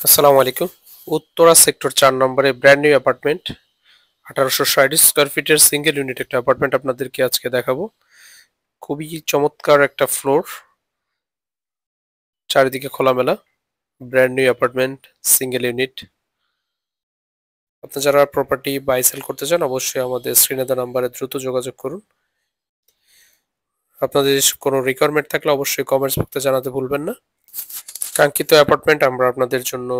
আসসালামু আলাইকুম। উত্তরা সেক্টর ৪ নম্বরে ব্র্যান্ড নিউ অ্যাপার্টমেন্ট ১৮৬০ স্কয়ার ফিটের সিঙ্গেল ইউনিট একটা অ্যাপার্টমেন্ট আপনাদেরকে আজকে দেখাবো। খুবই চমৎকার একটা ফ্লোর, চারিদিকে খোলামেলা, brand new apartment, single unit. আপনি যারা প্রপার্টি বাই সেল করতে চান অবশ্যই আমাদের স্ক্রিনে দেওয়া নাম্বারে দ্রুত যোগাযোগ করুন। আপনাদের কোনো রিকোয়ারমেন্ট থাকলে অবশ্যই কমেন্টস বক্সে জানাতে ভুলবেন না। কাঙ্ক্ষিত অ্যাপার্টমেন্ট আমরা আপনাদের জন্য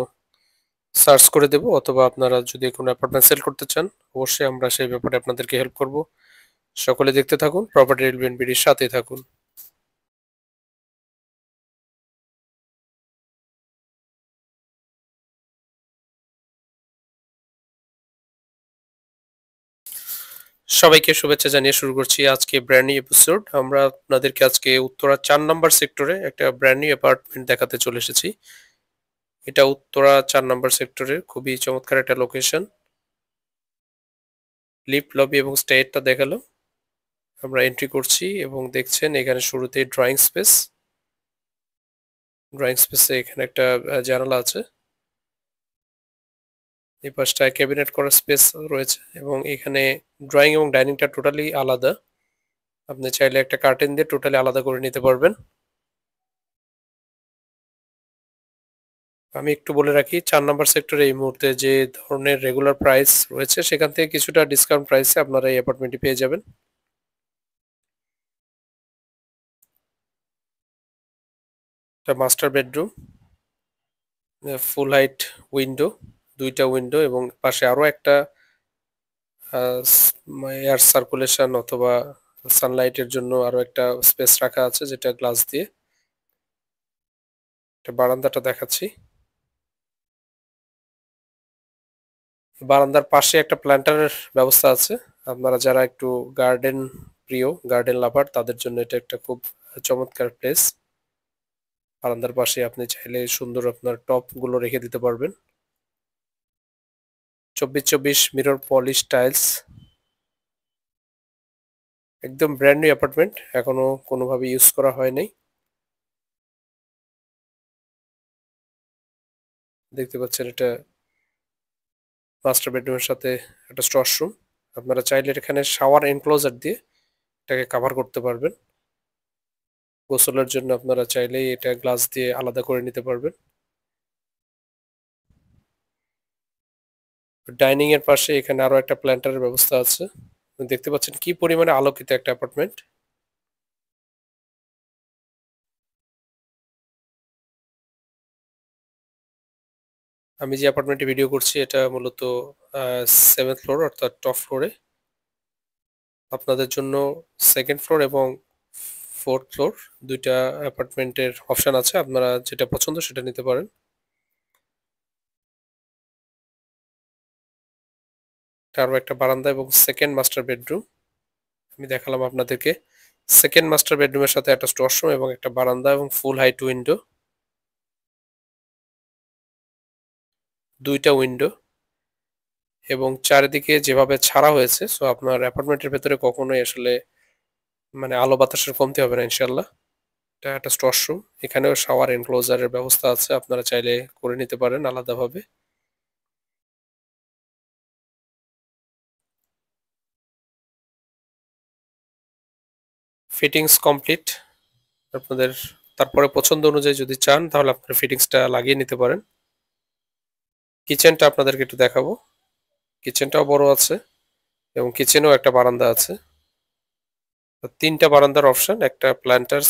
সার্চ করে দেব, অথবা আপনারা যদি কোনো অ্যাপার্টমেন্ট সেল করতে চান অবশ্যই আমরা সেই ব্যাপারে আপনাদেরকে হেল্প করব। সকলে দেখতে থাকুন, প্রপার্টি এলবিএনবিডির সাথে থাকুন। সবাইকে শুভেচ্ছা জানিয়ে শুরু করছি আজকে ব্র্যান্ড নিউ এপিসোড। আমরা আপনাদেরকে আজকে উত্তরা ৪ নম্বর সেক্টরে একটা ব্র্যান্ড নিউ অ্যাপার্টমেন্ট দেখাতে চলে এসেছি। এটা উত্তরা ৪ নম্বর সেক্টরের খুবই চমৎকার একটা লোকেশন। লিফট, লবি এবং স্টেয়ারটা দেখালো। আমরা এন্ট্রি করছি এবং দেখছেন এখানে শুরুতেই ড্রয়িং স্পেস। ড্রয়িং স্পেসে এখানে একটা জানালা আছে। এই পাশটায় ক্যাবিনেট করার স্পেস রয়েছে এবং এখানে ড্রয়িং এবং ডাইনিংটা টোটালি আলাদা। আপনি চাইলে একটা কার্টেন দিয়ে টোটালি আলাদা করে নিতে পারবেন। আমি একটু বলে রাখি, ৪ নম্বর সেক্টরে এই মুহূর্তে যে ধরনের রেগুলার প্রাইস রয়েছে সেখান থেকে কিছুটা ডিসকাউন্ট প্রাইসে আপনারা এই অ্যাপার্টমেন্টটি পেয়ে যাবেন। এটা মাস্টার বেডরুম, ফুল হাইট উইন্ডো, দুইটা উইন্ডো এবং পাশে আরো একটা এয়ার সার্কুলেশন অথবা সানলাইটের জন্য আরো একটা স্পেস রাখা আছে যেটা গ্লাস দিয়ে। এটা বারান্দাটা দেখাচ্ছি। বারান্দার পাশে একটা প্ল্যান্টারের ব্যবস্থা আছে। আপনারা যারা একটু গার্ডেন প্রিয়, গার্ডেন লাভার, তাদের জন্য এটা একটা খুব চমৎকার প্লেস। বারান্দার পাশে আপনি চাইলে সুন্দর আপনার টপ গুলো রেখে দিতে পারবেন। 24/24 মিরর পলিশ টাইলস, একদম ব্র্যান্ড নিউ অ্যাপার্টমেন্ট, এখনো কোনোভাবে ইউজ করা হয় নাই। দেখতে পাচ্ছেন এটা মাস্টার বেডরুমের সাথে একটা স্টশরুম। আপনারা চাইলে এখানে শাওয়ার এনক্লোজার দিয়ে এটাকে কাভার করতে পারবেন। গোসলের জন্য আপনারা চাইলেই এটা গ্লাস দিয়ে আলাদা করে নিতে পারবেন। ডাইনিং এর পাশে এখানে আরো একটা প্ল্যান্টারের ব্যবস্থা আছে। দেখতে পাচ্ছেন কি পরিমাণে আলোকিত একটা অ্যাপার্টমেন্ট। আমি যে অ্যাপার্টমেন্টে ভিডিও করছি এটা মূলত 7th ফ্লোর অর্থাৎ টপ ফ্লোরে। আপনাদের জন্য সেকেন্ড ফ্লোর এবং 4th ফ্লোর দুইটা অ্যাপার্টমেন্টের অপশন আছে, আপনারা যেটা পছন্দ সেটা নিতে পারেন। আরও একটা বারান্দা এবং সেকেন্ড মাস্টার বেডরুম আমি দেখালাম আপনাদেরকে। সেকেন্ড মাস্টার বেডরুমের সাথে একটা স্টোররুম এবং একটা বারান্দা এবং ফুল হাইট উইন্ডো, দুইটা উইন্ডো এবং চারিদিকে যেভাবে ছাড়া হয়েছে, সো আপনার অ্যাপার্টমেন্টের ভেতরে কখনোই আসলে মানে আলো বাতাসের কমতি হবে না ইনশাল্লাহ। এটা একটা স্টোররুম, এখানেও শাওয়ার এনক্লোজারের ব্যবস্থা আছে, আপনারা চাইলে করে নিতে পারেন আলাদাভাবে। Fittings complete. আপনাদের তারপরে পছন্দ অনুযায়ী যদি চান তাহলে আপনার ফিটিংসটা লাগিয়ে নিতে পারেন। কিচেনটা আপনাদেরকে একটু দেখাবো। কিচেনটাও বড় আছে এবং কিচেনেও একটা বারান্দা আছে। তিনটা বারান্দার অপশন, একটা প্ল্যান্টার,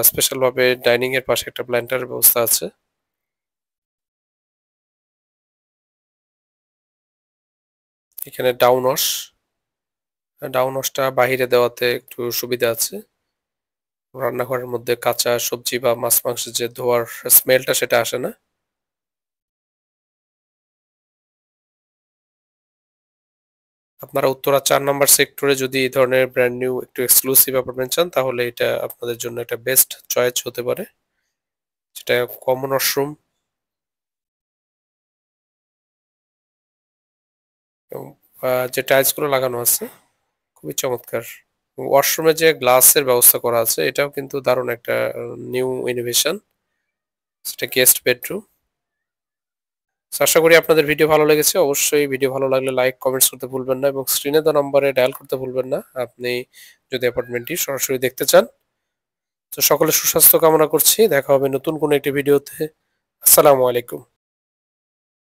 স্পেশাল ভাবে ডাইনিং এর পাশে একটা প্ল্যান্টারের ব্যবস্থা আছে। এখানে ডাউন ওয়াশটা বাহিরে দেওয়াতে একটু সুবিধা আছে। রান্নাঘরের মধ্যে কাঁচা সবজি বা মাছ মাংসের যে ধোয়ার স্মেলটা সেটা আসে না। আপনারা উত্তরা ৪ নম্বর সেক্টরে যদি এই ধরনের ব্র্যান্ড নিউ একটু এক্সক্লুসিভ অ্যাপার্টমেন্ট চান তাহলে এটা আপনাদের জন্য একটা বেস্ট চয়েস হতে পারে। যেটা কমন ওয়াশরুম এবং যে টাইলস গুলো লাগানো আছে খুবই চমৎকার। ওয়াশরুমে যে গ্লাসের ব্যবস্থা করা আছে এটাও কিন্তু দারুণ একটা নিউ ইনোভেশন। সেটা গেস্ট বেডরুম। তো আশা করি আপনাদের ভিডিও ভালো লেগেছে। অবশ্যই ভিডিও ভালো লাগলে লাইক, কমেন্টস করতে ভুলবেন না এবং স্ক্রিনে দেওয়া নম্বরে ডায়াল করতে ভুলবেন না আপনি যদি অ্যাপার্টমেন্টটি সরাসরি দেখতে চান। তো সকলের সুস্বাস্থ্য কামনা করছি। দেখা হবে নতুন কোনো একটি ভিডিওতে। আসসালামু আলাইকুম।